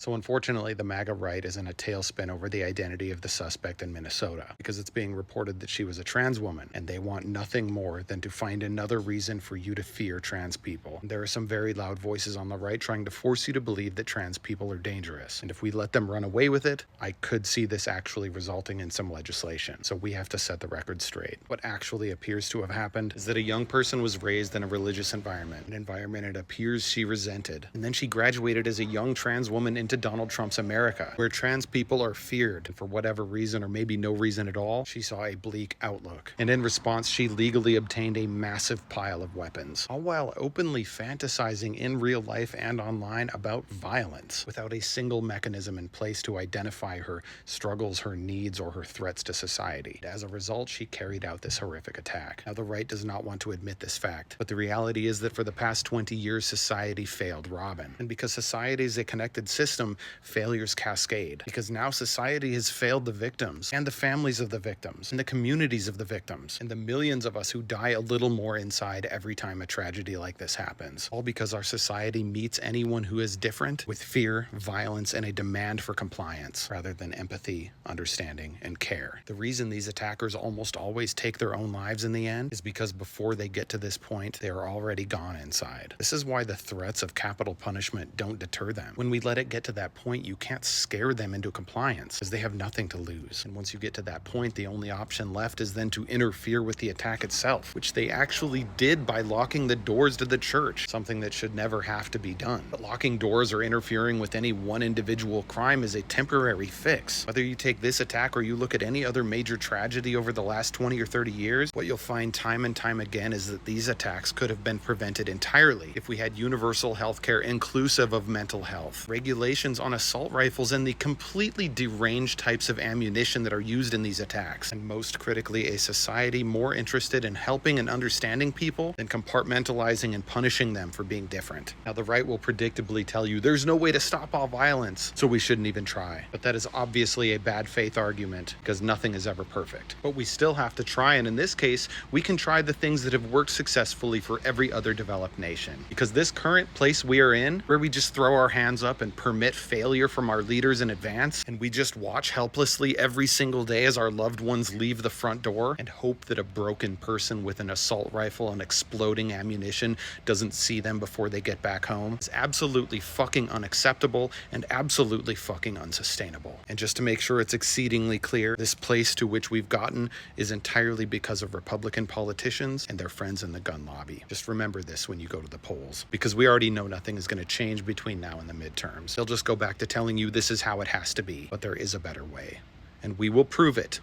So unfortunately, the MAGA right is in a tailspin over the identity of the suspect in Minnesota because it's being reported that she was a trans woman, and they want nothing more than to find another reason for you to fear trans people. There are some very loud voices on the right trying to force you to believe that trans people are dangerous, and if we let them run away with it, I could see this actually resulting in some legislation. So we have to set the record straight. What actually appears to have happened is that a young person was raised in a religious environment, an environment it appears she resented, and then she graduated as a young trans woman into Donald Trump's America, where trans people are feared, and for whatever reason, or maybe no reason at all, she saw a bleak outlook. And in response, she legally obtained a massive pile of weapons, all while openly fantasizing in real life and online about violence, without a single mechanism in place to identify her struggles, her needs, or her threats to society. As a result, she carried out this horrific attack. Now, the right does not want to admit this fact, but the reality is that for the past 20 years, society failed Robin. And because society is a connected system, failures cascade, because now society has failed the victims and the families of the victims and the communities of the victims and the millions of us who die a little more inside every time a tragedy like this happens, all because our society meets anyone who is different with fear, violence, and a demand for compliance rather than empathy, understanding, and care. The reason these attackers almost always take their own lives in the end is because before they get to this point, they are already gone inside. This is why the threats of capital punishment don't deter them. When we let it get to that point, you can't scare them into compliance because they have nothing to lose. And once you get to that point, the only option left is then to interfere with the attack itself, which they actually did by locking the doors to the church, something that should never have to be done. But locking doors or interfering with any one individual crime is a temporary fix. Whether you take this attack or you look at any other major tragedy over the last 20 or 30 years, what you'll find time and time again is that these attacks could have been prevented entirely if we had universal healthcare inclusive of mental health, regulations on assault rifles and the completely deranged types of ammunition that are used in these attacks, and most critically, a society more interested in helping and understanding people than compartmentalizing and punishing them for being different. Now, the right will predictably tell you there's no way to stop all violence, so we shouldn't even try. But that is obviously a bad faith argument because nothing is ever perfect. But we still have to try, and in this case, we can try the things that have worked successfully for every other developed nation. Because this current place we are in, where we just throw our hands up and permit failure from our leaders in advance, and we just watch helplessly every single day as our loved ones leave the front door and hope that a broken person with an assault rifle and exploding ammunition doesn't see them before they get back home, is absolutely fucking unacceptable and absolutely fucking unsustainable. And just to make sure it's exceedingly clear, this place to which we've gotten is entirely because of Republican politicians and their friends in the gun lobby. Just remember this when you go to the polls, because we already know nothing is going to change between now and the midterms. They'll just go back to telling you this is how it has to be, but there is a better way, and we will prove it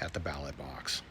at the ballot box.